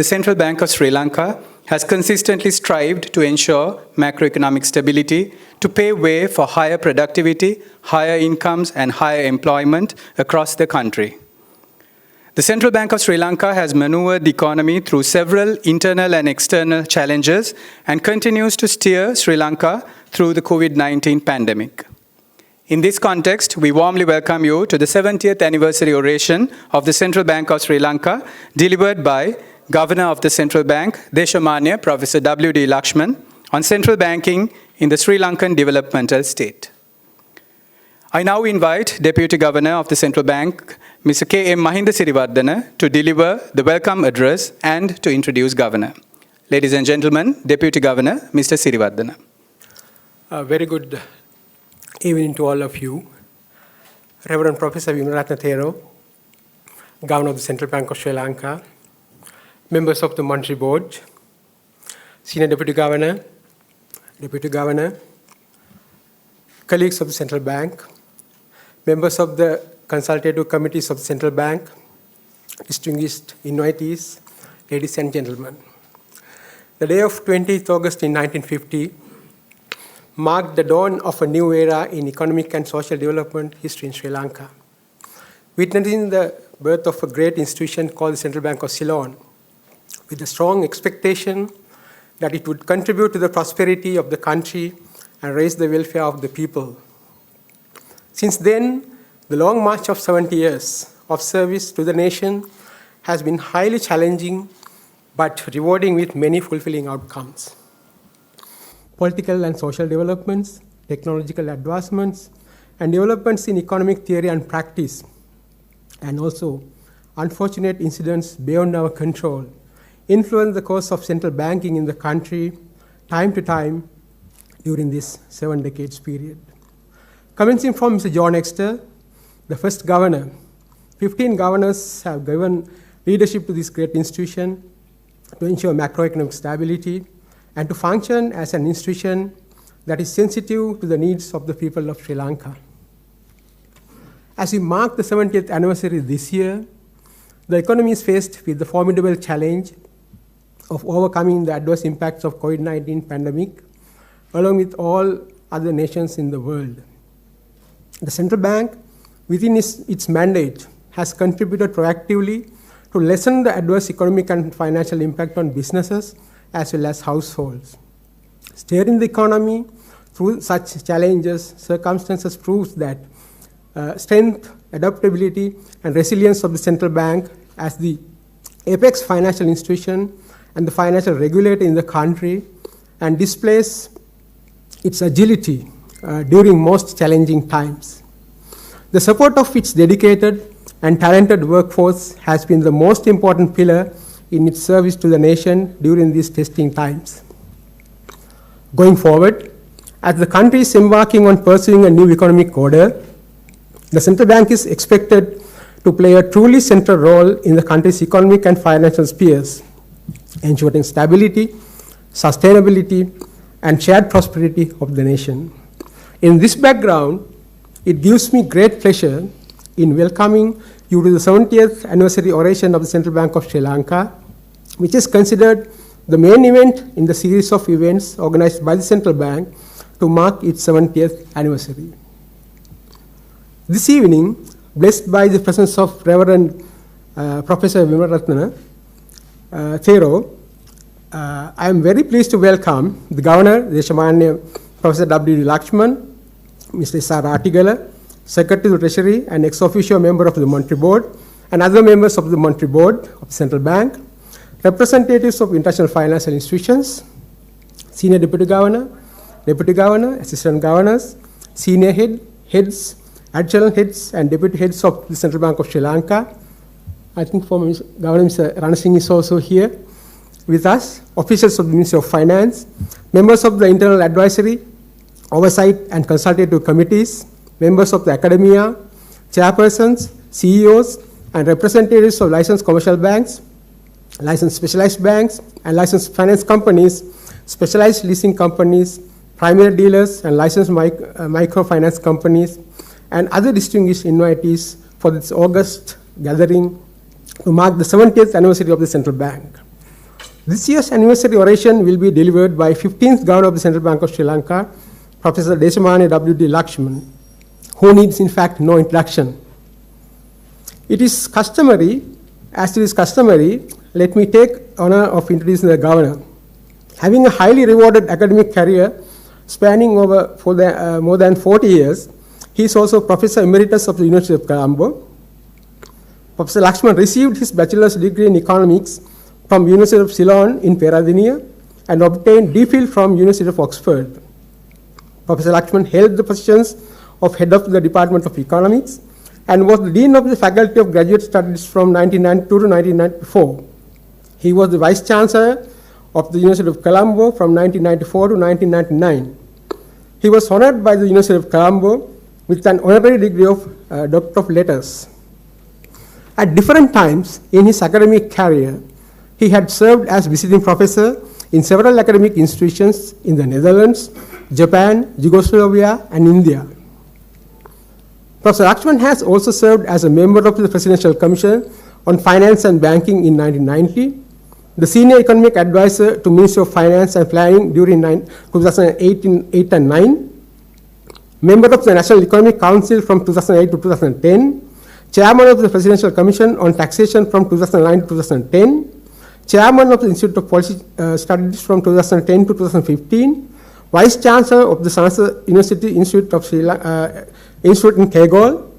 the Central Bank of Sri Lanka has consistently strived to ensure macroeconomic stability to pave way for higher productivity, higher incomes, and higher employment across the country. The Central Bank of Sri Lanka has maneuvered the economy through several internal and external challenges and continues to steer Sri Lanka through the COVID-19 pandemic. In this context, we warmly welcome you to the 70th anniversary oration of the Central Bank of Sri Lanka, delivered by Governor of the Central Bank, Deshamanya Professor W.D. Lakshman, on central banking in the Sri Lankan developmental state. I now invite Deputy Governor of the Central Bank, Mr. K.M. Mahinda Siriwardana, to deliver the welcome address and to introduce Governor. Ladies and gentlemen, Deputy Governor, Mr. Siriwardana. Very good evening to all of you. Reverend Professor Vimalaratne Thero, Governor of the Central Bank of Sri Lanka, members of the Monetary Board, Senior Deputy Governor, colleagues of the Central Bank, members of the consultative committees of the Central Bank, distinguished invitees, ladies and gentlemen. The day of 20th August in 1950 marked the dawn of a new era in economic and social development history in Sri Lanka, witnessing the birth of a great institution called the Central Bank of Ceylon, with a strong expectation that it would contribute to the prosperity of the country and raise the welfare of the people. Since then, the long march of 70 years of service to the nation has been highly challenging but rewarding with many fulfilling outcomes. Political and social developments, technological advancements, and developments in economic theory and practice, and also unfortunate incidents beyond our control, influenced the course of central banking in the country time to time during this 7 decades period. Commencing from Mr. John Exter, the first governor, 15 governors have given leadership to this great institution to ensure macroeconomic stability and to function as an institution that is sensitive to the needs of the people of Sri Lanka. As we mark the 70th anniversary this year, the economy is faced with the formidable challenge of overcoming the adverse impacts of COVID-19 pandemic, along with all other nations in the world. The Central Bank, within its mandate, has contributed proactively to lessen the adverse economic and financial impact on businesses as well as households. Steering the economy through such challenges, circumstances proves that strength, adaptability, and resilience of the Central Bank as the apex financial institution and the financial regulator in the country, and displays its agility during most challenging times. The support of its dedicated and talented workforce has been the most important pillar in its service to the nation during these testing times. Going forward, as the country is embarking on pursuing a new economic order, the Central Bank is expected to play a truly central role in the country's economic and financial spheres, ensuring stability, sustainability, and shared prosperity of the nation. In this background, it gives me great pleasure in welcoming you to the 70th anniversary oration of the Central Bank of Sri Lanka, which is considered the main event in the series of events organized by the Central Bank to mark its 70th anniversary. This evening, blessed by the presence of Reverend Professor Vimalaratne Thero, I am very pleased to welcome the Governor, Deshamanya Professor W.D. Lakshman, Mr. S.R. Atigala, Secretary of the Treasury and ex-officio member of the Monetary Board, and other members of the Monetary Board of the Central Bank, representatives of international financial institutions, Senior Deputy Governor, Assistant Governors, Senior Heads, Additional Heads, and Deputy Heads of the Central Bank of Sri Lanka. I think former Governor Mr. Rana Singh is also here with us, officials of the Ministry of Finance, members of the Internal Advisory, Oversight and Consultative Committees, members of the academia, chairpersons, CEOs, and representatives of licensed commercial banks, licensed specialized banks, and licensed finance companies, specialized leasing companies, primary dealers, and licensed microfinance companies, and other distinguished invitees for this August gathering to mark the 70th anniversary of the Central Bank. This year's anniversary oration will be delivered by 15th Governor of the Central Bank of Sri Lanka, Professor Desamani W.D. Lakshman, who needs, in fact, no introduction. It is customary, let me take honor of introducing the Governor. Having a highly rewarded academic career spanning over more than 40 years, he is also Professor Emeritus of the University of Colombo. Professor Lakshman received his bachelor's degree in economics from University of Ceylon in Peradeniya and obtained DPhil from University of Oxford. Professor Lakshman held the positions of head of the Department of Economics and was the Dean of the Faculty of Graduate Studies from 1992 to 1994. He was the Vice Chancellor of the University of Colombo from 1994 to 1999. He was honored by the University of Colombo with an honorary degree of Doctor of Letters. At different times in his academic career, he had served as visiting professor in several academic institutions in the Netherlands, Japan, Yugoslavia, and India. Professor Lakshman has also served as a member of the Presidential Commission on Finance and Banking in 1990, the senior economic advisor to Ministry of Finance and Planning during 2008 and 9, member of the National Economic Council from 2008 to 2010, chairman of the Presidential Commission on Taxation from 2009 to 2010, chairman of the Institute of Policy Studies from 2010 to 2015, vice chancellor of the Sanskrit University Institute of Institute in Kegol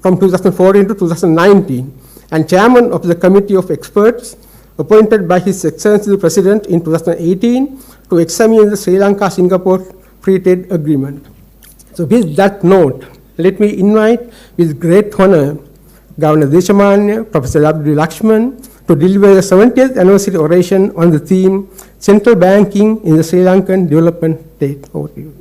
from 2014 to 2019, and chairman of the Committee of Experts appointed by His Excellency the President in 2018 to examine the Sri Lanka-Singapore Free Trade Agreement. So with that note, let me invite with great honor Governor Desamani, Professor W.D. Lakshman to deliver the 70th anniversary oration on the theme Central Banking in the Sri Lankan Development State. Over to you.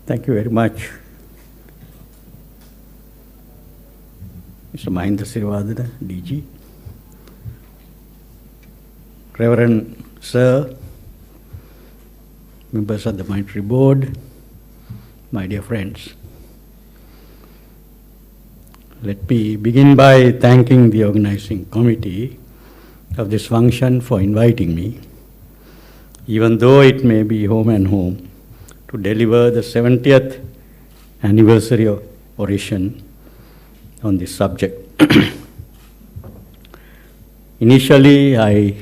Thank you very much, Mr. Mahinda Sirivadana, DG, Reverend Sir, members of the Monetary Board, my dear friends. Let me begin by thanking the organizing committee of this function for inviting me, even though it may be home and home, to deliver the 70th anniversary oration on this subject. Initially, I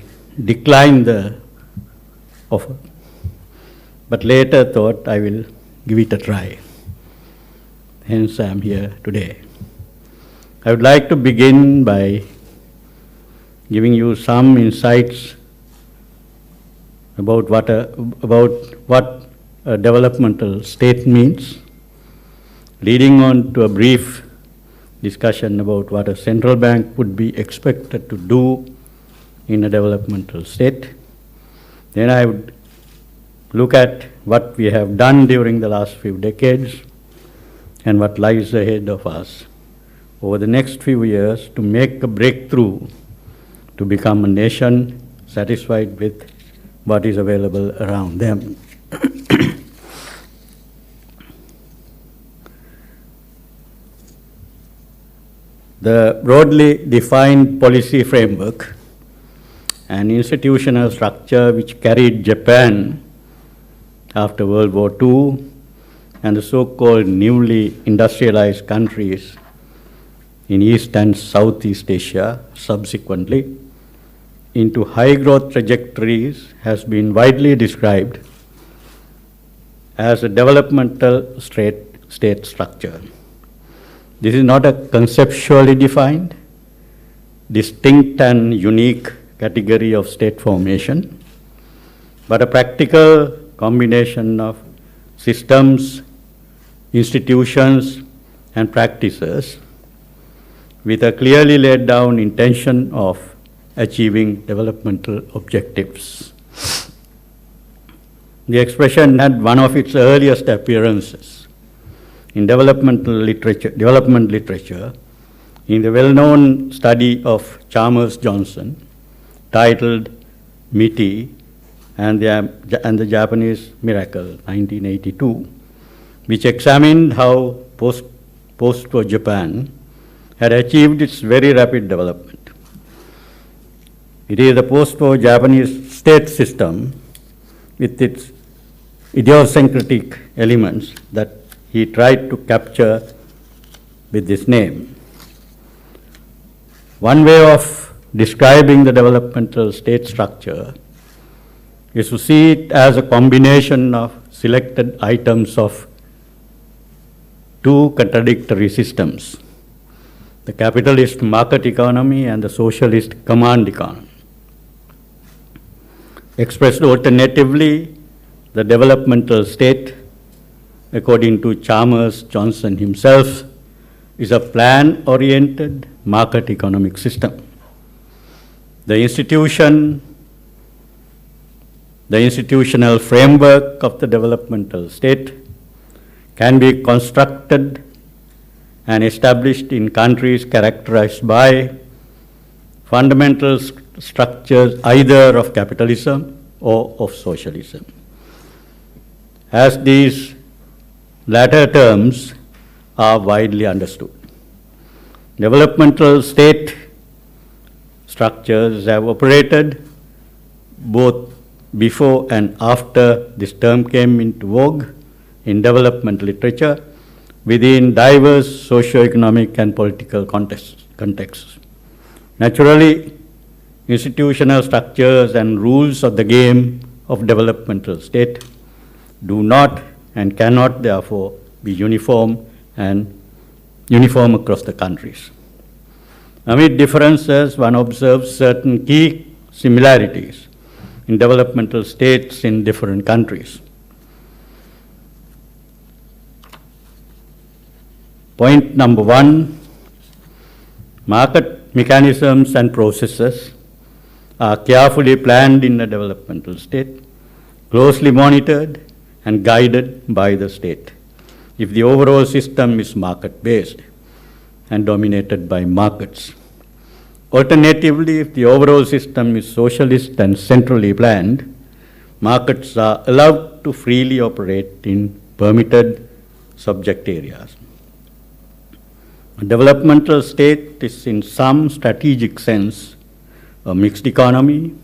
declined the offer, but later thought I will give it a try. Hence, I am here today. I would like to begin by giving you some insights about what a developmental state means, leading on to a brief discussion about what a central bank would be expected to do in a developmental state. Then I would look at what we have done during the last few decades and what lies ahead of us over the next few years to make a breakthrough to become a nation satisfied with what is available around them. The broadly defined policy framework and institutional structure which carried Japan after World War II and the so-called newly industrialized countries in East and Southeast Asia subsequently into high growth trajectories has been widely described as a developmental state structure. This is not a conceptually defined, distinct and unique category of state formation, but a practical combination of systems, institutions, and practices with a clearly laid down intention of achieving developmental objectives. The expression had one of its earliest appearances in development literature in the well-known study of Chalmers Johnson titled MITI and the Japanese Miracle, 1982, which examined how post-war Japan had achieved its very rapid development. It is the post-war Japanese state system with its idiosyncratic elements that he tried to capture with this name. One way of describing the developmental state structure is to see it as a combination of selected items of two contradictory systems, the capitalist market economy and the socialist command economy. Expressed alternatively, the developmental state, according to Chalmers Johnson himself, is a plan-oriented market economic system. The institutional framework of the developmental state can be constructed and established in countries characterized by fundamental structures either of capitalism or of socialism. As these latter terms are widely understood, developmental state structures have operated both before and after this term came into vogue in development literature within diverse socio-economic and political contexts. Naturally, institutional structures and rules of the game of developmental state do not and cannot therefore be uniform across the countries. Amid differences, one observes certain key similarities in developmental states in different countries. Point number one, market mechanisms and processes are carefully planned in a developmental state, closely monitored and guided by the state, if the overall system is market-based and dominated by markets. Alternatively, if the overall system is socialist and centrally planned, markets are allowed to freely operate in permitted subject areas. A developmental state is in some strategic sense a mixed economy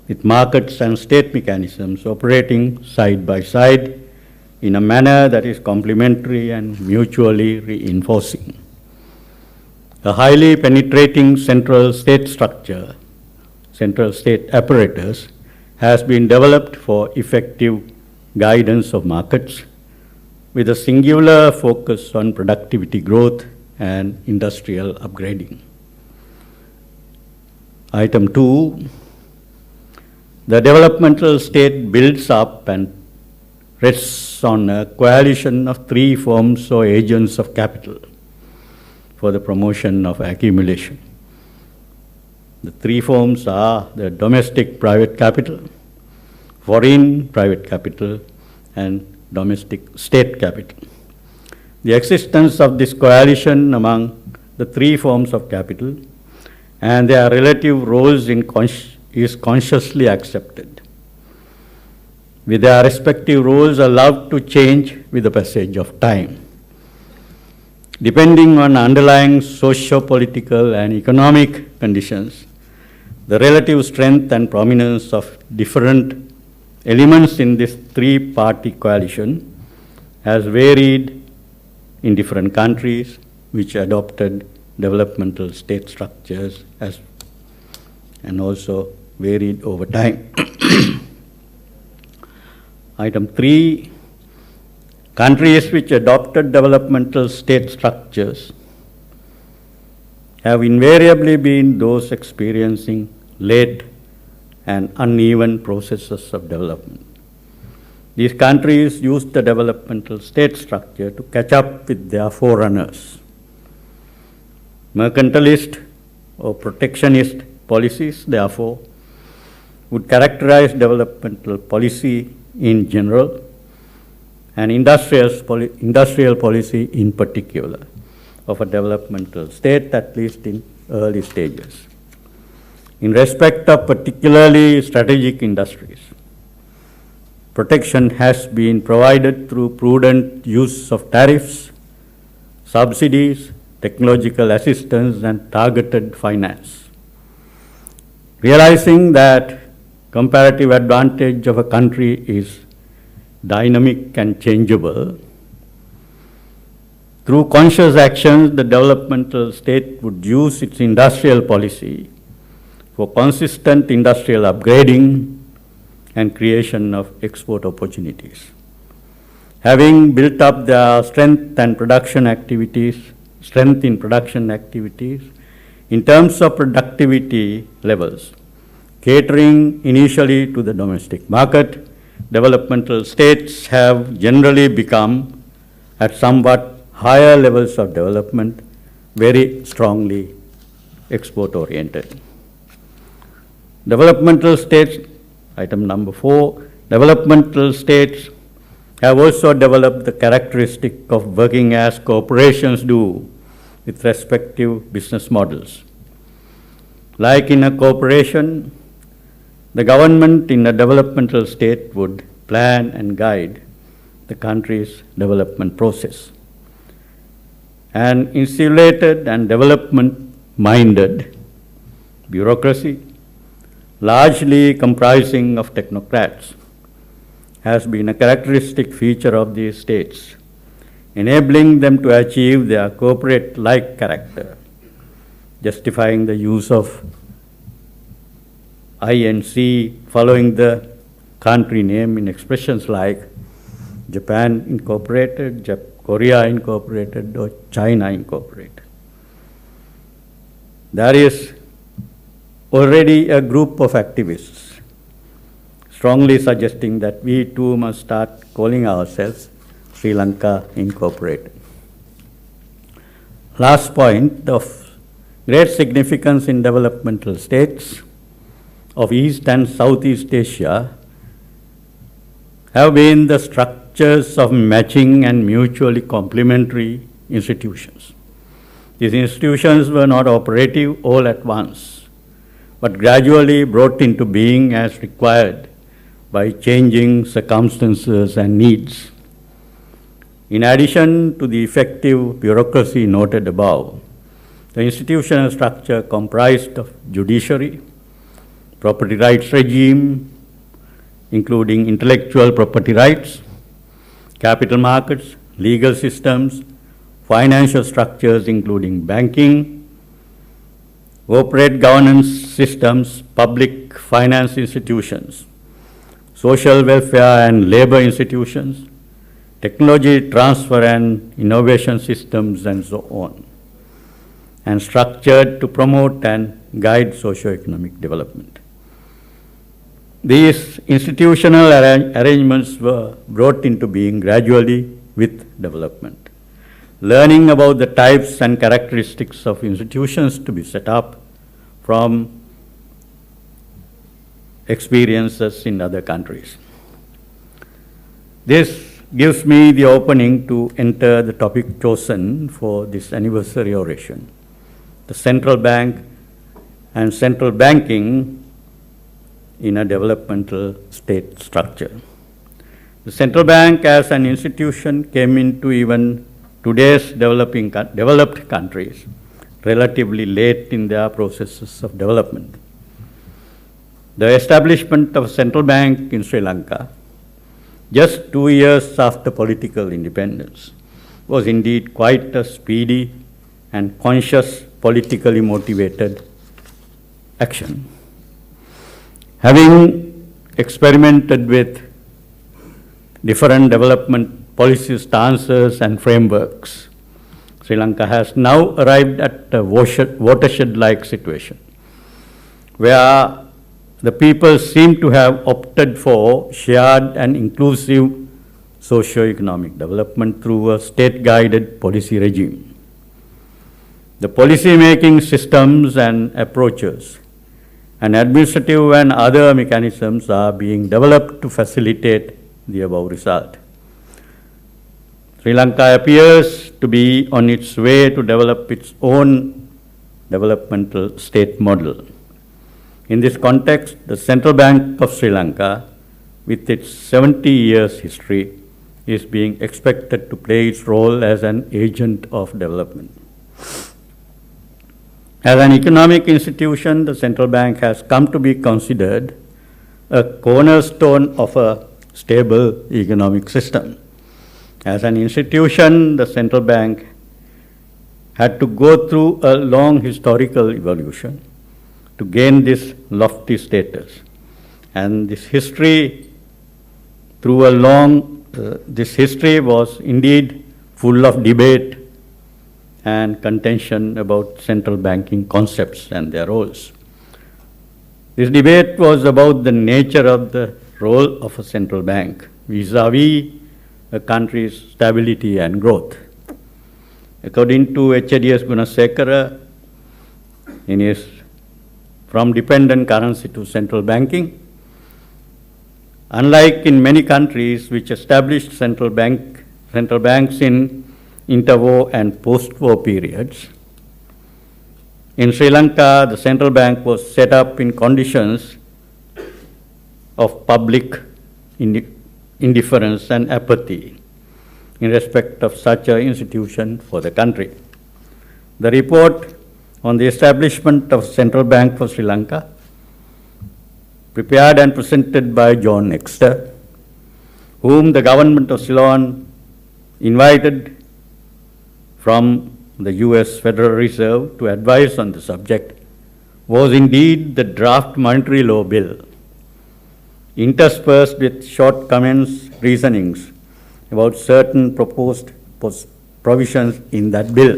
with markets and state mechanisms operating side by side in a manner that is complementary and mutually reinforcing. A highly penetrating central state structure, central state apparatus, has been developed for effective guidance of markets with a singular focus on productivity growth and industrial upgrading. Item 2, the developmental state builds up and rests on a coalition of three forms or agents of capital for the promotion of accumulation. The three forms are the domestic private capital, foreign private capital, and domestic state capital. The existence of this coalition among the three forms of capital and their relative roles is consciously accepted, with their respective roles allowed to change with the passage of time. Depending on underlying socio-political and economic conditions, the relative strength and prominence of different elements in this three-party coalition has varied in different countries which adopted developmental state structures and also varied over time. Item 3, countries which adopted developmental state structures have invariably been those experiencing late and uneven processes of development. These countries used the developmental state structure to catch up with their forerunners. Mercantilist or protectionist policies, therefore, would characterize developmental policy in general and industrial policy in particular of a developmental state, at least in early stages. In respect of particularly strategic industries, protection has been provided through prudent use of tariffs, subsidies, technological assistance, and targeted finance. Realizing that comparative advantage of a country is dynamic and changeable, through conscious actions, the developmental state would use its industrial policy for consistent industrial upgrading and creation of export opportunities. Having built up their strength in production activities, in terms of productivity levels, catering initially to the domestic market, developmental states have generally become, at somewhat higher levels of development, very strongly export-oriented. Developmental states, item number 4, developmental states have also developed the characteristic of working as corporations do with respective business models. Like in a corporation, the government in a developmental state would plan and guide the country's development process. An insulated and development-minded bureaucracy, largely comprising of technocrats, has been a characteristic feature of these states, enabling them to achieve their corporate-like character, justifying the use of INC following the country name in expressions like Japan Incorporated, Korea Incorporated, or China Incorporated. There is already a group of activists strongly suggesting that we too must start calling ourselves Sri Lanka Incorporated. Last point of great significance in developmental states of East and Southeast Asia have been the structures of matching and mutually complementary institutions. These institutions were not operative all at once, but gradually brought into being as required by changing circumstances and needs. In addition to the effective bureaucracy noted above, the institutional structure comprised of judiciary, property rights regime, including intellectual property rights, capital markets, legal systems, financial structures including banking, corporate governance systems, public finance institutions, social welfare and labor institutions, technology transfer and innovation systems, and so on, and structured to promote and guide socio-economic development. These institutional arrangements were brought into being gradually with development. Learning about the types and characteristics of institutions to be set up from experiences in other countries. This gives me the opening to enter the topic chosen for this anniversary oration, the central bank and central banking in a developmental state structure. The central bank as an institution came into even today's developed countries relatively late in their processes of development. The establishment of a central bank in Sri Lanka, just 2 years after political independence, was indeed quite a speedy and conscious politically motivated action. Having experimented with different development policy stances and frameworks, Sri Lanka has now arrived at a watershed-like situation where the people seem to have opted for shared and inclusive socio-economic development through a state-guided policy regime. The policy-making systems and approaches and administrative and other mechanisms are being developed to facilitate the above result. Sri Lanka appears to be on its way to develop its own developmental state model. In this context, the Central Bank of Sri Lanka, with its 70 years history, is being expected to play its role as an agent of development. As an economic institution, the central bank has come to be considered a cornerstone of a stable economic system. As an institution, the central bank had to go through a long historical evolution to gain this lofty status. And this history, this history was indeed full of debate and contention about central banking concepts and their roles. This debate was about the nature of the role of a central bank vis-à-vis a country's stability and growth. According to H.D.S. Gunasekara, in his From Dependent Currency to Central Banking, unlike in many countries which established central banks in interwar and post-war periods, in Sri Lanka, the central bank was set up in conditions of public indifference and apathy in respect of such an institution for the country. The report on the establishment of Central Bank for Sri Lanka, prepared and presented by John Exter, whom the government of Ceylon invited from the US Federal Reserve to advise on the subject, was indeed the draft monetary law bill, interspersed with short comments, reasonings about certain proposed provisions in that bill.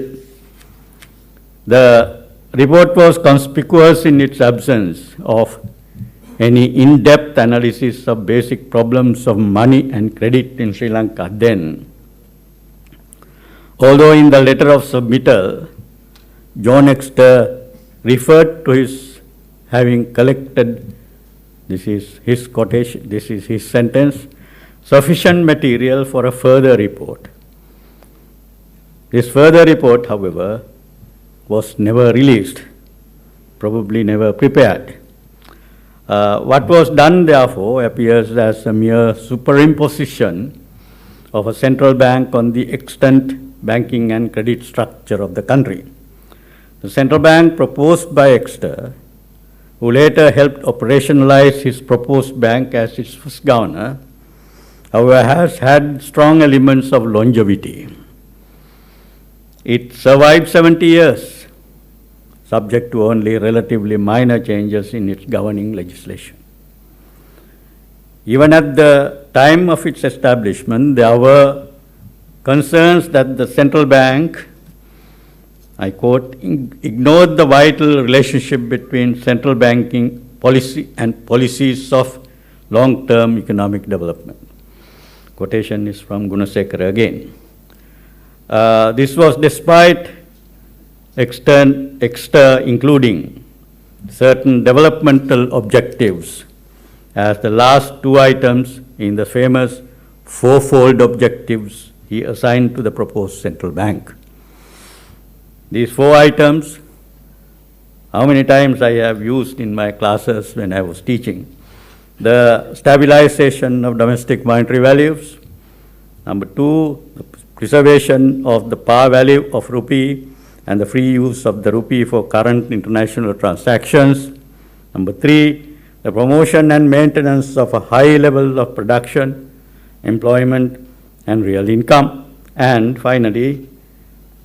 The report was conspicuous in its absence of any in-depth analysis of basic problems of money and credit in Sri Lanka then. Although in the letter of submittal, John Exter referred to his having collected, this is his quotation, this is his sentence, sufficient material for a further report. This further report, however, was never released, probably never prepared. What was done, therefore, appears as a mere superimposition of a central bank on the extant banking and credit structure of the country. The central bank proposed by Exter, who later helped operationalize his proposed bank as its first governor, however, has had strong elements of longevity. It survived 70 years, subject to only relatively minor changes in its governing legislation. Even at the time of its establishment, there were concerns that the central bank, I quote, ignored the vital relationship between central banking policy and policies of long-term economic development. Quotation is from Gunasekara again. This was despite Exter including certain developmental objectives as the last two items in the famous fourfold objectives he assigned to the proposed central bank. These four items, how many times I have used in my classes when I was teaching. The stabilization of domestic monetary values. Number two, the preservation of the par value of rupee and the free use of the rupee for current international transactions. Number three, the promotion and maintenance of a high level of production, employment, and real income. And finally,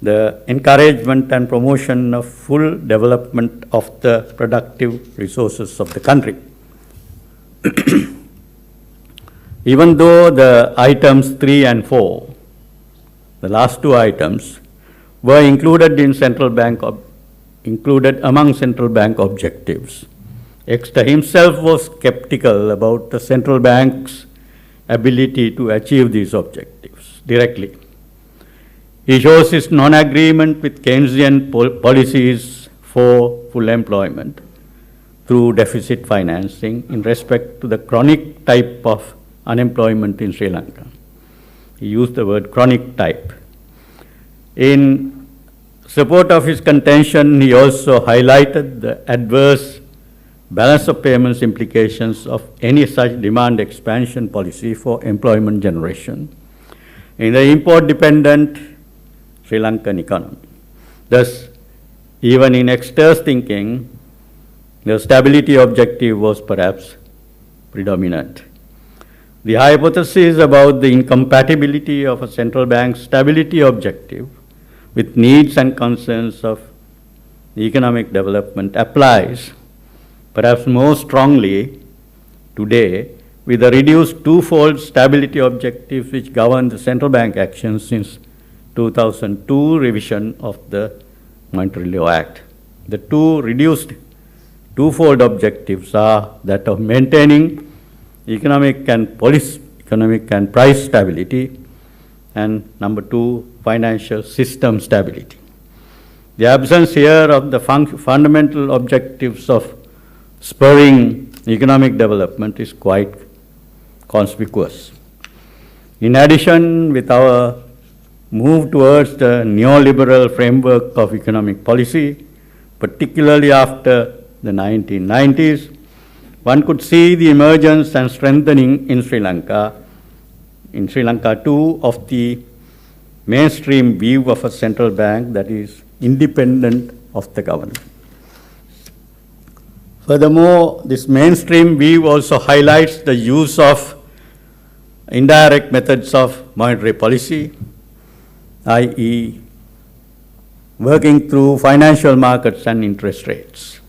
the encouragement and promotion of full development of the productive resources of the country. Even though the items 3 and 4, the last two items, were included among central bank objectives, Exter himself was skeptical about the central bank's ability to achieve these objectives directly. He shows his non-agreement with Keynesian policies for full employment through deficit financing in respect to the chronic type of unemployment in Sri Lanka. he used the word chronic type. In support of his contention, he also highlighted the adverse balance of payments implications of any such demand expansion policy for employment generation in the import-dependent Sri Lankan economy. Thus, even in Exeter's thinking, the stability objective was perhaps predominant. The hypothesis about the incompatibility of a central bank's stability objective with needs and concerns of economic development applies perhaps more strongly today with the reduced twofold stability objectives which govern the central bank actions since 2002 revision of the Monetary Law Act. The two reduced twofold objectives are that of maintaining economic and price stability, and number two, financial system stability. The absence here of the fundamental objectives of spurring economic development is quite conspicuous. In addition, with our move towards the neoliberal framework of economic policy, particularly after the 1990s, one could see the emergence and strengthening in Sri Lanka too, of the mainstream view of a central bank that is independent of the government. Furthermore, this mainstream view also highlights the use of indirect methods of monetary policy, i.e., working through financial markets and interest rates,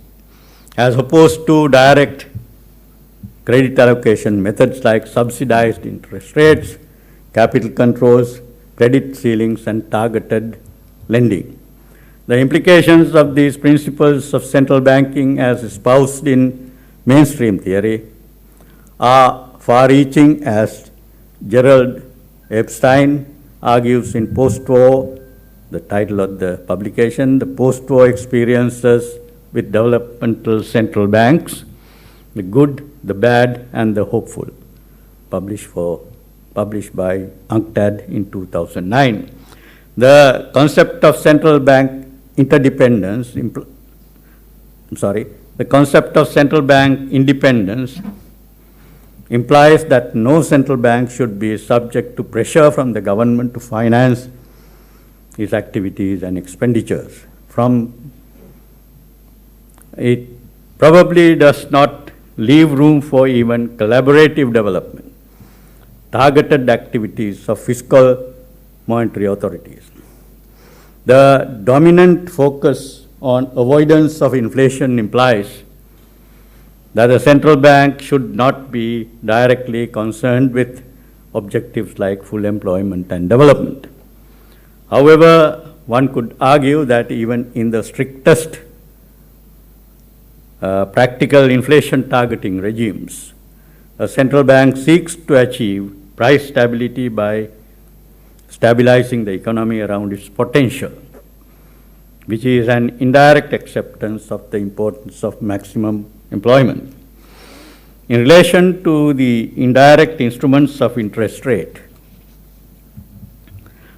as opposed to direct credit allocation methods like subsidized interest rates, capital controls, credit ceilings, and targeted lending. The implications of these principles of central banking as espoused in mainstream theory are far-reaching, as Gerald Epstein argues in Post-War, the title of the publication, The Post-War Experiences with Developmental Central Banks, The Good, the Bad, and the Hopeful, published by UNCTAD in 2009. The concept of central bank independence implies that no central bank should be subject to pressure from the government to finance its activities and expenditures. It probably does not leave room for even collaborative development, targeted activities of fiscal monetary authorities. The dominant focus on avoidance of inflation implies that the central bank should not be directly concerned with objectives like full employment and development. However, one could argue that even in the strictest practical inflation targeting regimes, a central bank seeks to achieve price stability by stabilizing the economy around its potential, which is an indirect acceptance of the importance of maximum employment. In relation to the indirect instruments of interest rate,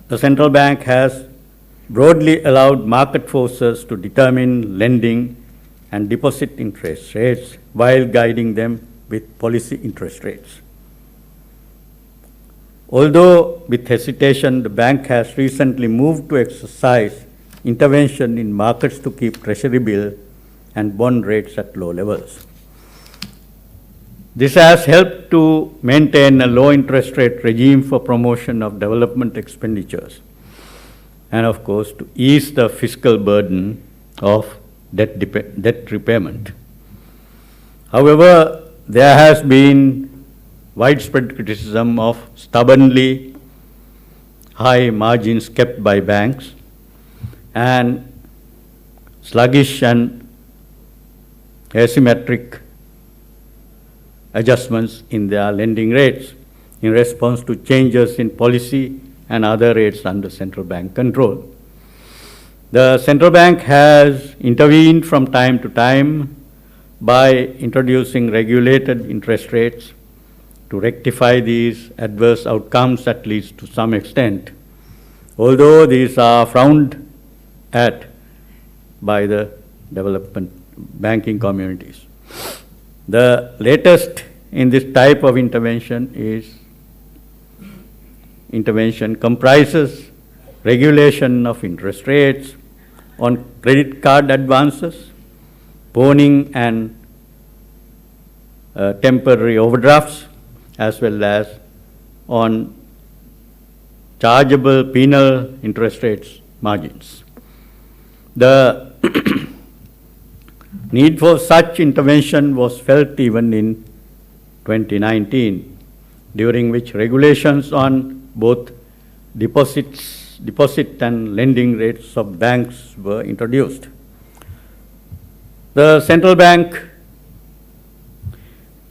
the central bank has broadly allowed market forces to determine lending and deposit interest rates while guiding them with policy interest rates. Although with hesitation, the bank has recently moved to exercise intervention in markets to keep treasury bill and bond rates at low levels. This has helped to maintain a low interest rate regime for promotion of development expenditures and, of course, to ease the fiscal burden of debt repayment. However, there has been widespread criticism of stubbornly high margins kept by banks and sluggish and asymmetric adjustments in their lending rates in response to changes in policy and other rates under central bank control. The central bank has intervened from time to time by introducing regulated interest rates to rectify these adverse outcomes at least to some extent, although these are frowned at by the development banking communities. The latest in this type of intervention comprises regulation of interest rates on credit card advances, pawning and temporary overdrafts, as well as on chargeable penal interest rates margins. The need for such intervention was felt even in 2019, during which regulations on both deposit and lending rates of banks were introduced. The central bank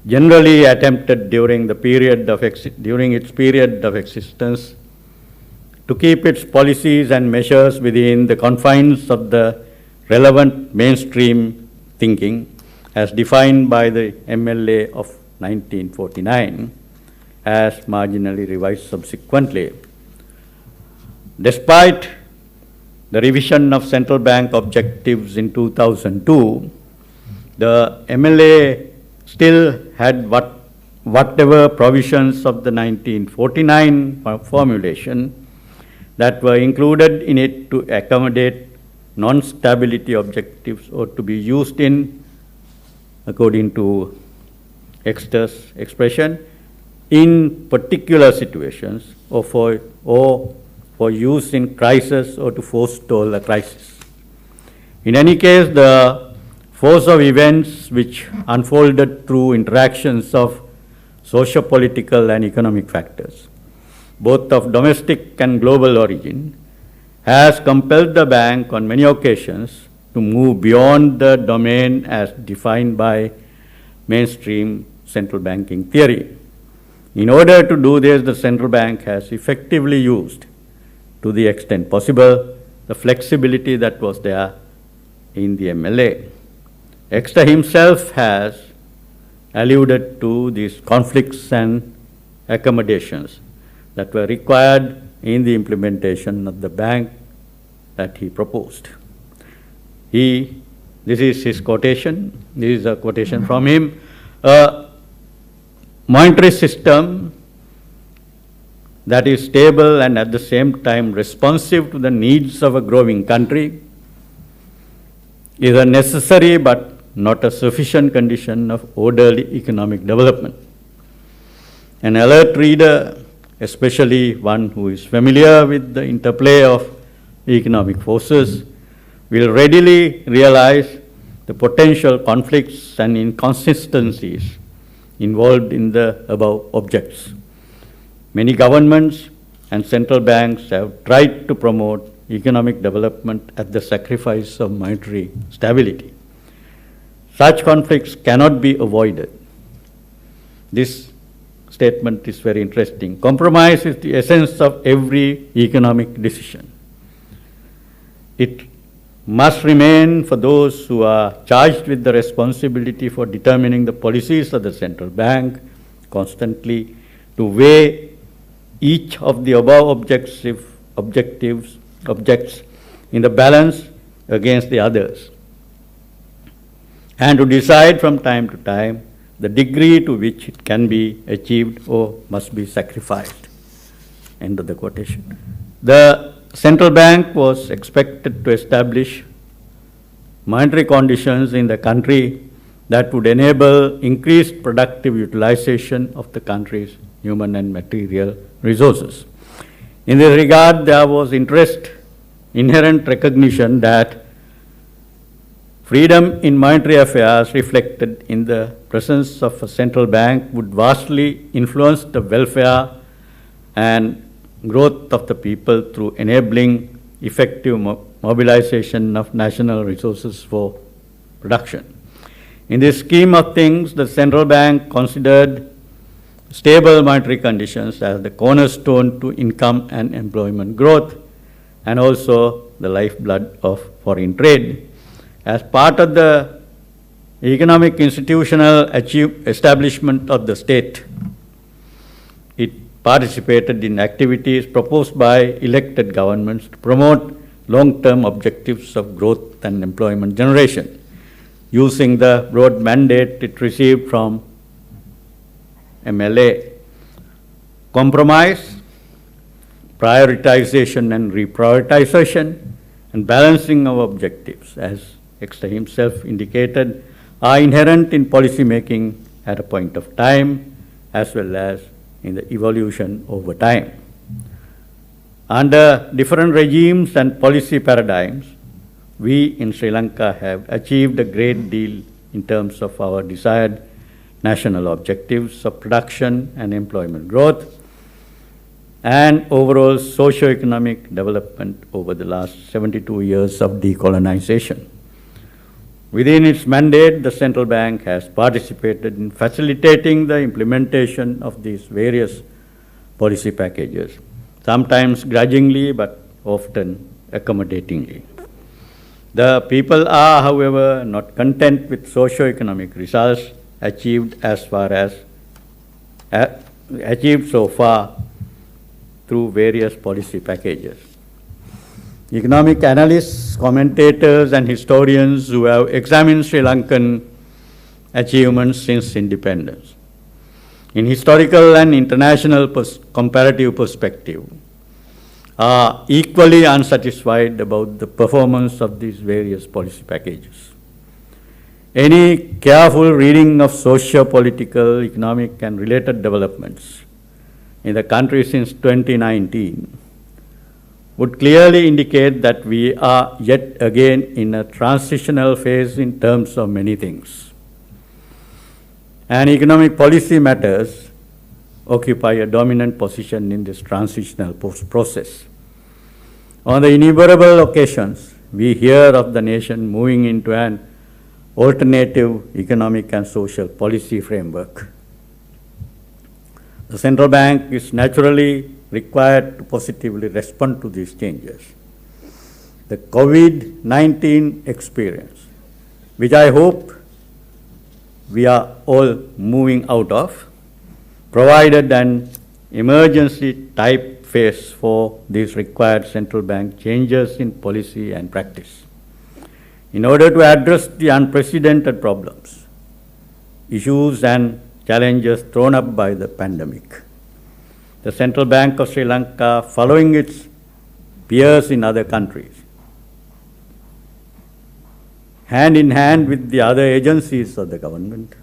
generally attempted during its period of existence to keep its policies and measures within the confines of the relevant mainstream thinking as defined by the MLA of 1949, as marginally revised subsequently. Despite the revision of central bank objectives in 2002, the MLA still had whatever provisions of the 1949 formulation that were included in it to accommodate non-stability objectives or to be used in, according to Exeter's expression, in particular situations or for use in crisis or to forestall a crisis. In any case, the force of events which unfolded through interactions of socio-political and economic factors, both of domestic and global origin, has compelled the bank on many occasions to move beyond the domain as defined by mainstream central banking theory. In order to do this, the central bank has effectively used, to the extent possible, the flexibility that was there in the MLA. Exeter himself has alluded to these conflicts and accommodations that were required in the implementation of the bank that he proposed. This is his quotation. This is a quotation from him. A monetary system that is stable and at the same time responsive to the needs of a growing country is a necessary but not a sufficient condition of orderly economic development. An alert reader, especially one who is familiar with the interplay of economic forces, will readily realize the potential conflicts and inconsistencies involved in the above objects. Many governments and central banks have tried to promote economic development at the sacrifice of monetary stability. Such conflicts cannot be avoided. This statement is very interesting. Compromise is the essence of every economic decision. It must remain for those who are charged with the responsibility for determining the policies of the central bank constantly to weigh each of the above objects in the balance against the others, and to decide from time to time the degree to which it can be achieved or must be sacrificed. End of the quotation. The central bank was expected to establish monetary conditions in the country that would enable increased productive utilization of the country's human and material resources. In this regard, there was inherent recognition that freedom in monetary affairs reflected in the presence of a central bank would vastly influence the welfare and growth of the people through enabling effective mobilization of national resources for production. In this scheme of things, the central bank considered stable monetary conditions as the cornerstone to income and employment growth, and also the lifeblood of foreign trade. As part of the economic institutional establishment of the state, it participated in activities proposed by elected governments to promote long-term objectives of growth and employment generation, using the broad mandate it received from MLA. Compromise, prioritization and reprioritization, and balancing of objectives, as Exter himself indicated, are inherent in policy making at a point of time, as well as in the evolution over time. Under different regimes and policy paradigms, we in Sri Lanka have achieved a great deal in terms of our desired national objectives of production and employment growth and overall socio-economic development over the last 72 years of decolonization. Within its mandate, the central bank has participated in facilitating the implementation of these various policy packages, sometimes grudgingly but often accommodatingly. The people are, however, not content with socio-economic results achieved so far through various policy packages. Economic analysts, commentators, and historians who have examined Sri Lankan achievements since independence, in historical and international comparative perspective, are equally unsatisfied about the performance of these various policy packages. Any careful reading of socio-political, economic, and related developments in the country since 2019 would clearly indicate that we are yet again in a transitional phase in terms of many things. And economic policy matters occupy a dominant position in this transitional process. On the innumerable occasions, we hear of the nation moving into an alternative economic and social policy framework. The central bank is naturally required to positively respond to these changes. The COVID-19 experience, which I hope we are all moving out of, provided an emergency type phase for these required central bank changes in policy and practice. In order to address the unprecedented problems, issues, and challenges thrown up by the pandemic, the Central Bank of Sri Lanka, following its peers in other countries, hand in hand with the other agencies of the government,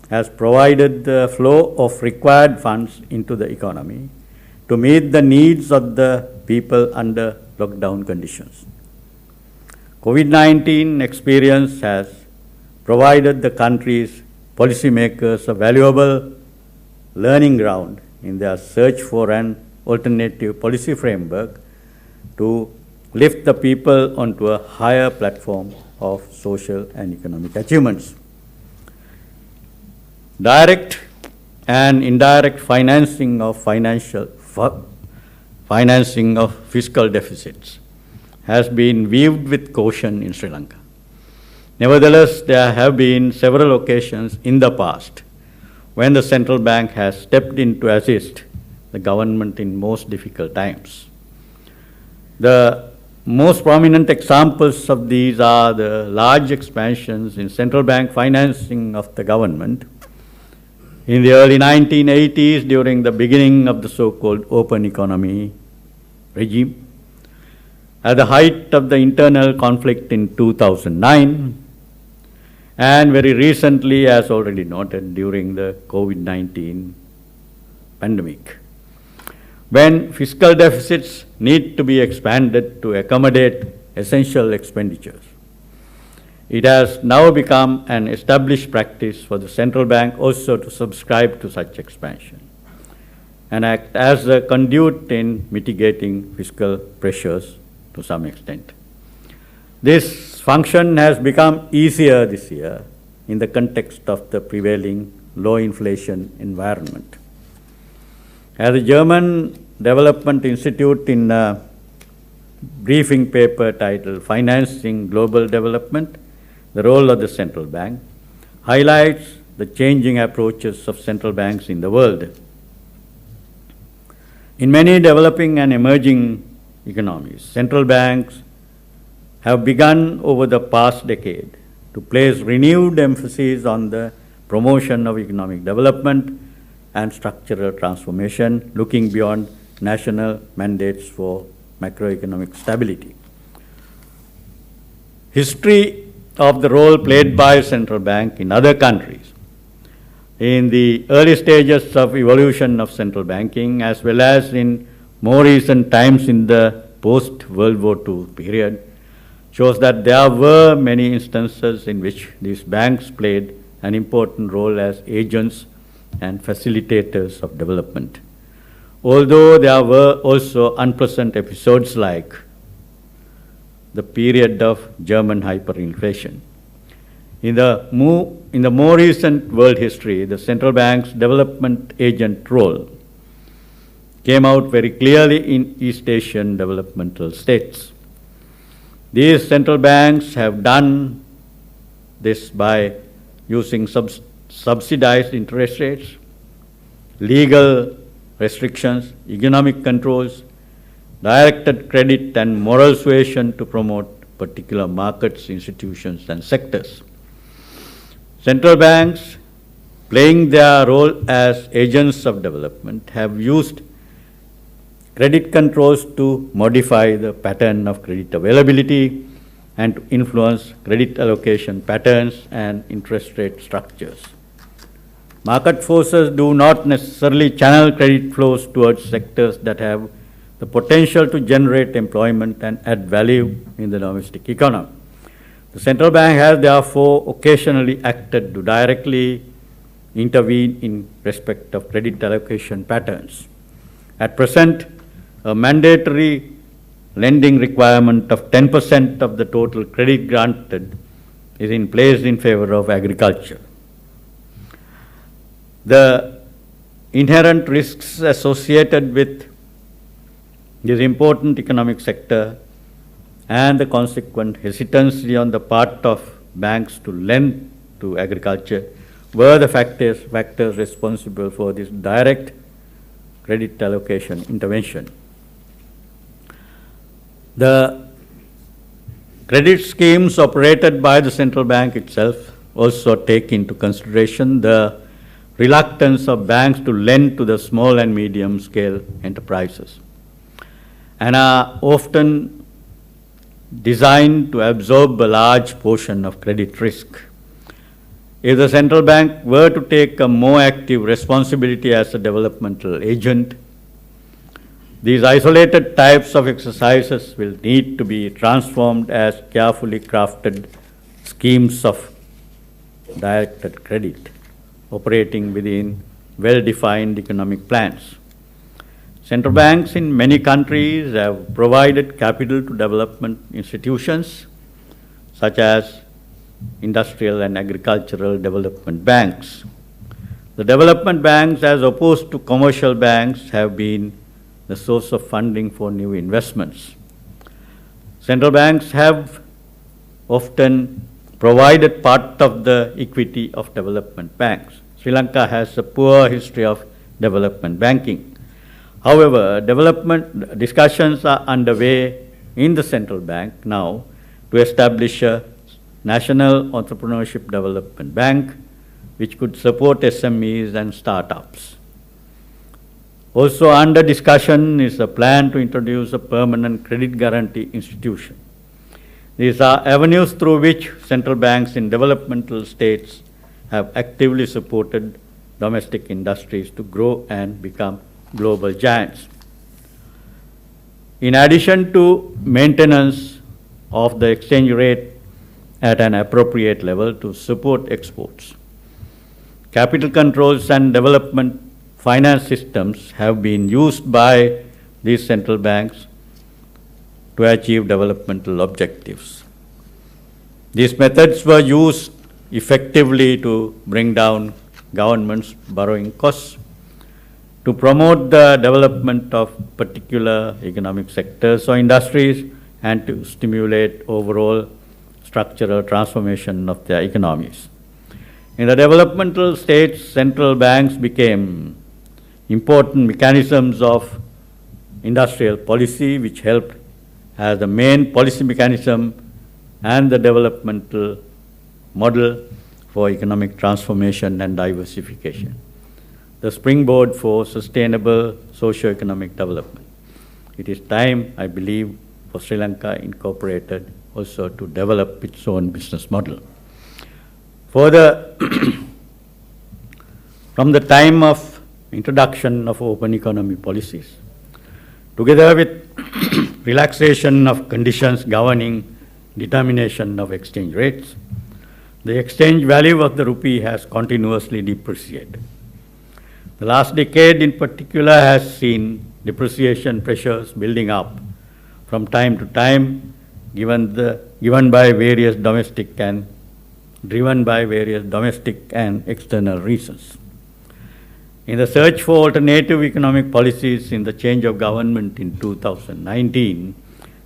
has provided the flow of required funds into the economy to meet the needs of the people under lockdown conditions. COVID-19 experience has provided the country's policymakers a valuable learning ground in their search for an alternative policy framework to lift the people onto a higher platform of social and economic achievements. Direct and indirect financing of fiscal deficits has been viewed with caution in Sri Lanka. Nevertheless, there have been several occasions in the past when the central bank has stepped in to assist the government in most difficult times. The most prominent examples of these are the large expansions in central bank financing of the government in the early 1980s during the beginning of the so-called open economy regime, at the height of the internal conflict in 2009, and very recently, as already noted, during the COVID-19 pandemic, when fiscal deficits need to be expanded to accommodate essential expenditures. It has now become an established practice for the central bank also to subscribe to such expansion and act as a conduit in mitigating fiscal pressures to some extent. This function has become easier this year in the context of the prevailing low inflation environment. As the German Development Institute, in a briefing paper titled Financing Global Development, the Role of the Central Bank, highlights the changing approaches of central banks in the world. In many developing and emerging economies, central banks have begun over the past decade to place renewed emphasis on the promotion of economic development and structural transformation, looking beyond national mandates for macroeconomic stability. History of the role played by central bank in other countries in the early stages of evolution of central banking, as well as in more recent times in the post-World War II period, shows that there were many instances in which these banks played an important role as agents and facilitators of development. Although there were also unpleasant episodes like the period of German hyperinflation. In the more recent world history, the central bank's development agent role came out very clearly in East Asian developmental states. These central banks have done this by using subsidized interest rates, legal restrictions, economic controls, directed credit, and moral suasion to promote particular markets, institutions, and sectors. Central banks, playing their role as agents of development, have used credit controls to modify the pattern of credit availability and to influence credit allocation patterns and interest rate structures. Market forces do not necessarily channel credit flows towards sectors that have the potential to generate employment and add value in the domestic economy. The central bank has therefore occasionally acted to directly intervene in respect of credit allocation patterns. At present, a mandatory lending requirement of 10% of the total credit granted is in place in favor of agriculture. The inherent risks associated with this important economic sector and the consequent hesitancy on the part of banks to lend to agriculture were the factors responsible for this direct credit allocation intervention. The credit schemes operated by the central bank itself also take into consideration the reluctance of banks to lend to the small and medium scale enterprises and are often designed to absorb a large portion of credit risk. If the central bank were to take a more active responsibility as a developmental agent, these isolated types of exercises will need to be transformed as carefully crafted schemes of directed credit operating within well-defined economic plans. Central banks in many countries have provided capital to development institutions such as industrial and agricultural development banks. The development banks, as opposed to commercial banks, have been the source of funding for new investments. Central banks have often provided part of the equity of development banks. Sri Lanka has a poor history of development banking. However, development discussions are underway in the central bank now to establish a National Entrepreneurship Development Bank, which could support SMEs and startups. Also under discussion is a plan to introduce a permanent credit guarantee institution. These are avenues through which central banks in developmental states have actively supported domestic industries to grow and become global giants. In addition to maintenance of the exchange rate at an appropriate level to support exports, capital controls and development finance systems have been used by these central banks to achieve developmental objectives. These methods were used effectively to bring down government's borrowing costs, to promote the development of particular economic sectors or industries, and to stimulate overall structural transformation of their economies. In the developmental states, central banks became important mechanisms of industrial policy, which helped as the main policy mechanism and the developmental model for economic transformation and diversification, the springboard for sustainable socio-economic development. It is time, I believe, for Sri Lanka Incorporated also to develop its own business model. Further, from the time of introduction of open economy policies, together with relaxation of conditions governing determination of exchange rates, the exchange value of the rupee has continuously depreciated. The last decade in particular has seen depreciation pressures building up from time to time, driven by various domestic and external reasons. In the search for alternative economic policies in the change of government in 2019,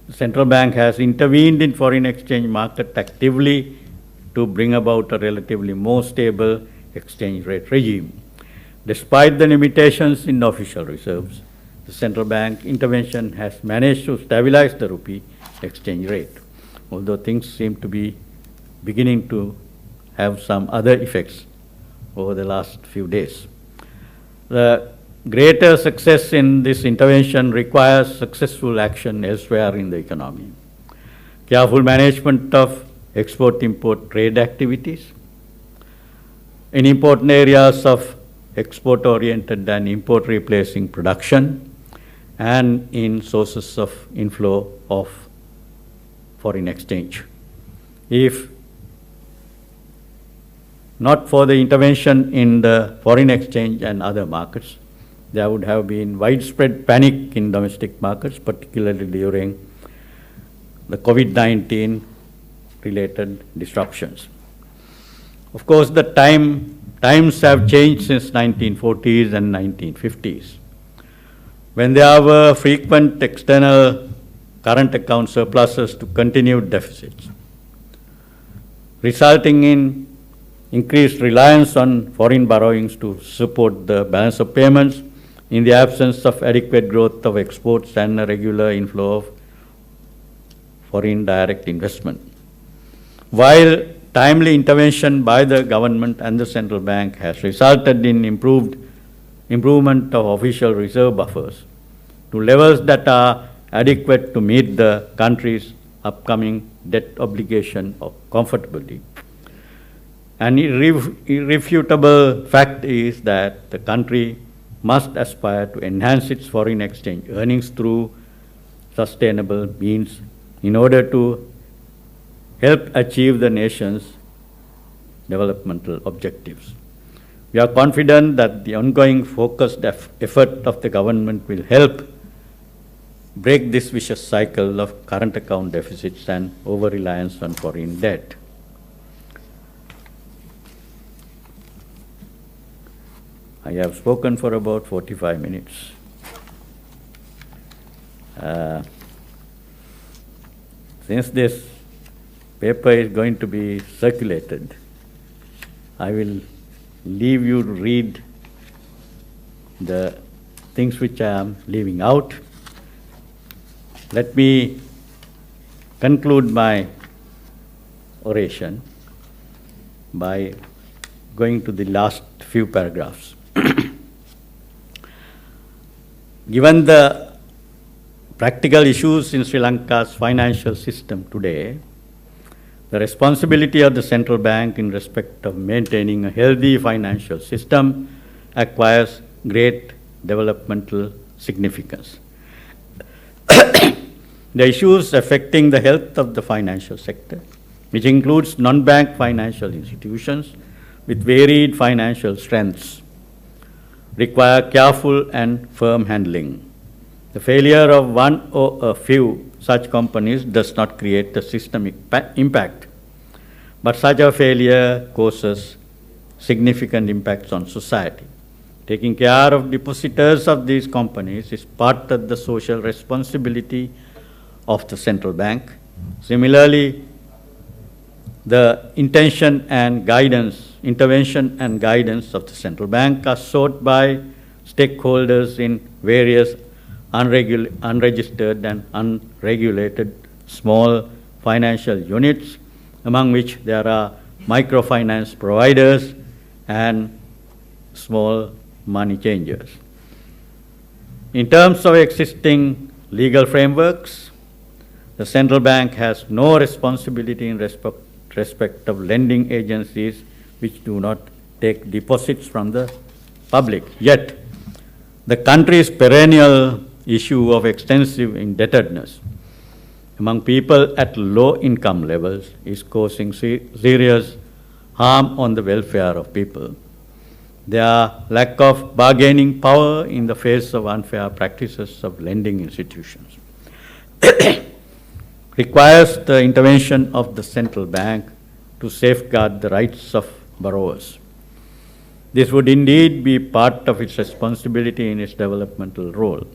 the central bank has intervened in foreign exchange market actively to bring about a relatively more stable exchange rate regime. Despite the limitations in official reserves, the central bank intervention has managed to stabilize the rupee exchange rate, although things seem to be beginning to have some other effects over the last few days. The greater success in this intervention requires successful action elsewhere in the economy. Careful management of export-import trade activities in important areas of export-oriented and import-replacing production, and in sources of inflow of foreign exchange. If not for the intervention in the foreign exchange and other markets, there would have been widespread panic in domestic markets, particularly during the COVID-19 related disruptions. Of course, the times have changed since 1940s and 1950s, when there were frequent external current account surpluses to continued deficits, resulting in increased reliance on foreign borrowings to support the balance of payments in the absence of adequate growth of exports and a regular inflow of foreign direct investment. While timely intervention by the government and the central bank has resulted in improvement of official reserve buffers to levels that are adequate to meet the country's upcoming debt obligation comfortably. An irrefutable fact is that the country must aspire to enhance its foreign exchange earnings through sustainable means in order to help achieve the nation's developmental objectives. We are confident that the ongoing focused effort of the government will help break this vicious cycle of current account deficits and over-reliance on foreign debt. I have spoken for about 45 minutes. Since this paper is going to be circulated, I will leave you to read the things which I am leaving out. Let me conclude my oration by going to the last few paragraphs. Given the practical issues in Sri Lanka's financial system today, the responsibility of the central bank in respect of maintaining a healthy financial system acquires great developmental significance. The issues affecting the health of the financial sector, which includes non-bank financial institutions with varied financial strengths, require careful and firm handling. The failure of one or a few such companies does not create a systemic impact, but such a failure causes significant impacts on society. Taking care of depositors of these companies is part of the social responsibility of the central bank. Similarly, the intervention and guidance of the central bank are sought by stakeholders in various unregistered and unregulated small financial units, among which there are microfinance providers and small money changers. In terms of existing legal frameworks, the central bank has no responsibility in respect of lending agencies which do not take deposits from the public. Yet, the country's perennial issue of extensive indebtedness among people at low income levels is causing serious harm on the welfare of people. Their lack of bargaining power in the face of unfair practices of lending institutions requires the intervention of the central bank to safeguard the rights of borrowers. This would indeed be part of its responsibility in its developmental role.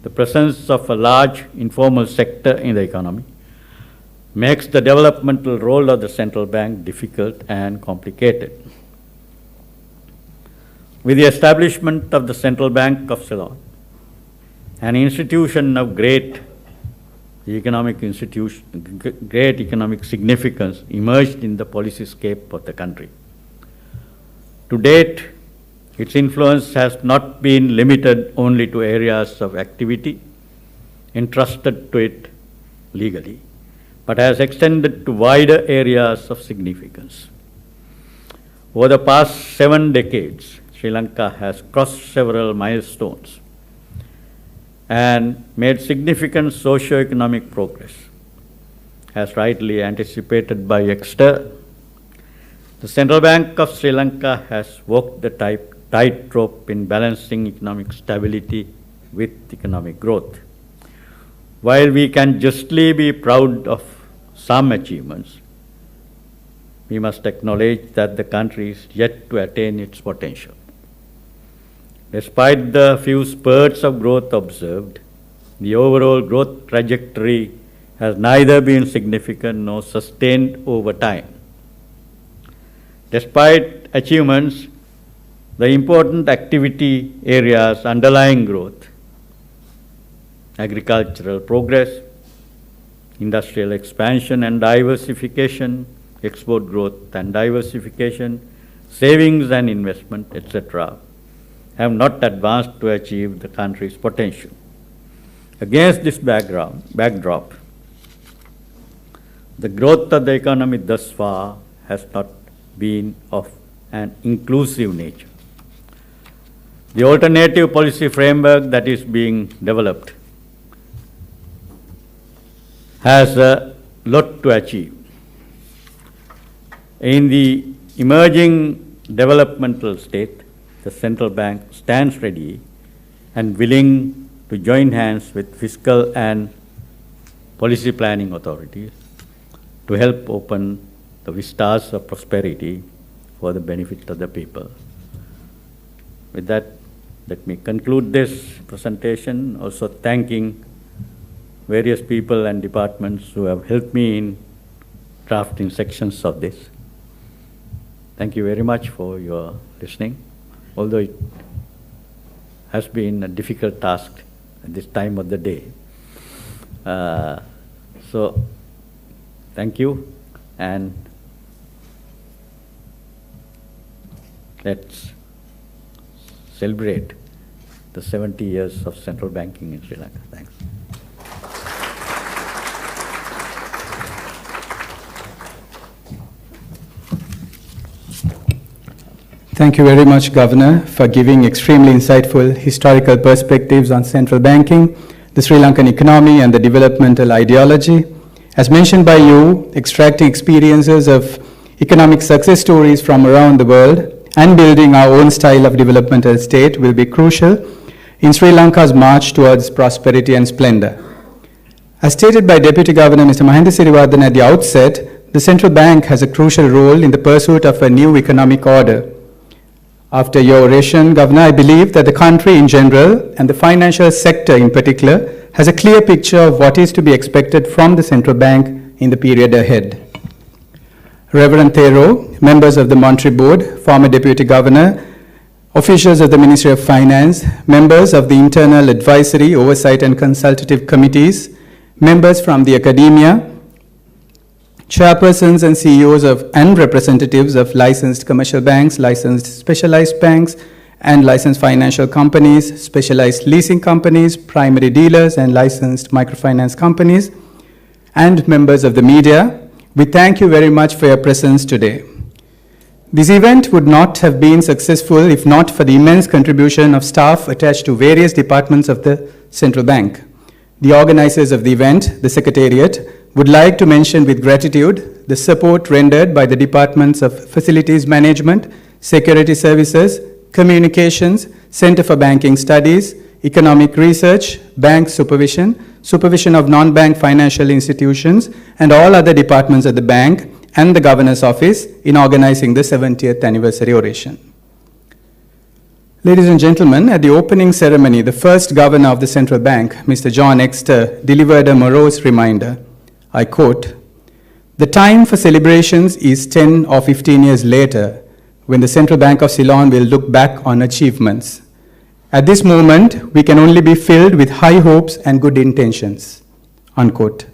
The presence of a large informal sector in the economy makes the developmental role of the central bank difficult and complicated. With the establishment of the Central Bank of Ceylon, an institution of great economic significance emerged in the policy scape of the country. To date, its influence has not been limited only to areas of activity entrusted to it legally, but has extended to wider areas of significance. Over the past 7 decades, Sri Lanka has crossed several milestones and made significant socio-economic progress. As rightly anticipated by Exeter, the Central Bank of Sri Lanka has walked the tightrope in balancing economic stability with economic growth. While we can justly be proud of some achievements, we must acknowledge that the country is yet to attain its potential. Despite the few spurts of growth observed, the overall growth trajectory has neither been significant nor sustained over time. Despite achievements, the important activity areas underlying growth, agricultural progress, industrial expansion and diversification, export growth and diversification, savings and investment, etc., have not advanced to achieve the country's potential. Against this backdrop, the growth of the economy thus far has not been of an inclusive nature. The alternative policy framework that is being developed has a lot to achieve. In the emerging developmental state, the central bank stands ready and willing to join hands with fiscal and policy planning authorities to help open the vistas of prosperity for the benefit of the people. With that, let me conclude this presentation, also thanking various people and departments who have helped me in drafting sections of this. Thank you very much for your listening, although it has been a difficult task at this time of the day. So, thank you, and let's celebrate the 70 years of central banking in Sri Lanka. Thanks. Thank you very much, Governor, for giving extremely insightful historical perspectives on central banking, the Sri Lankan economy, and the developmental ideology. As mentioned by you, extracting experiences of economic success stories from around the world and building our own style of developmental state will be crucial in Sri Lanka's march towards prosperity and splendor. As stated by Deputy Governor Mr. Mahinda Siriwardana at the outset, the central bank has a crucial role in the pursuit of a new economic order. After your oration, Governor, I believe that the country in general and the financial sector in particular has a clear picture of what is to be expected from the central bank in the period ahead. Reverend Thero, members of the Monetary Board, former Deputy Governor, officials of the Ministry of Finance, members of the Internal Advisory, Oversight and Consultative Committees, members from the academia, chairpersons and CEOs and representatives of licensed commercial banks, licensed specialized banks, and licensed financial companies, specialized leasing companies, primary dealers, and licensed microfinance companies, and members of the media, we thank you very much for your presence today. This event would not have been successful if not for the immense contribution of staff attached to various departments of the Central Bank. The organizers of the event, the Secretariat, would like to mention with gratitude the support rendered by the Departments of Facilities Management, Security Services, Communications, Center for Banking Studies, Economic Research, Bank Supervision, Supervision of Non-Bank Financial Institutions, and all other departments of the bank and the Governor's Office in organizing the 70th anniversary oration. Ladies and gentlemen, at the opening ceremony, the first Governor of the Central Bank, Mr. John Exter, delivered a morose reminder. I quote, "The time for celebrations is 10 or 15 years later, when the Central Bank of Ceylon will look back on achievements. At this moment, we can only be filled with high hopes and good intentions." Unquote.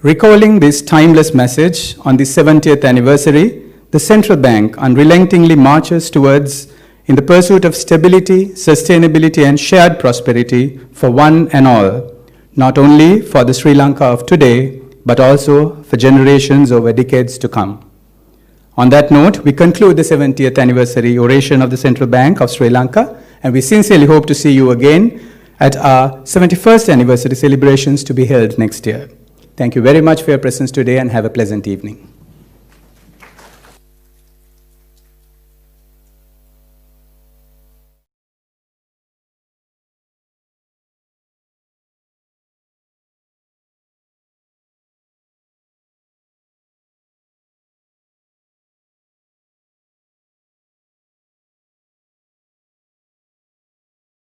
Recalling this timeless message on the 70th anniversary, the Central Bank unrelentingly marches towards in the pursuit of stability, sustainability, and shared prosperity for one and all, not only for the Sri Lanka of today, but also for generations over decades to come. On that note, we conclude the 70th anniversary oration of the Central Bank of Sri Lanka, and we sincerely hope to see you again at our 71st anniversary celebrations to be held next year. Thank you very much for your presence today and have a pleasant evening.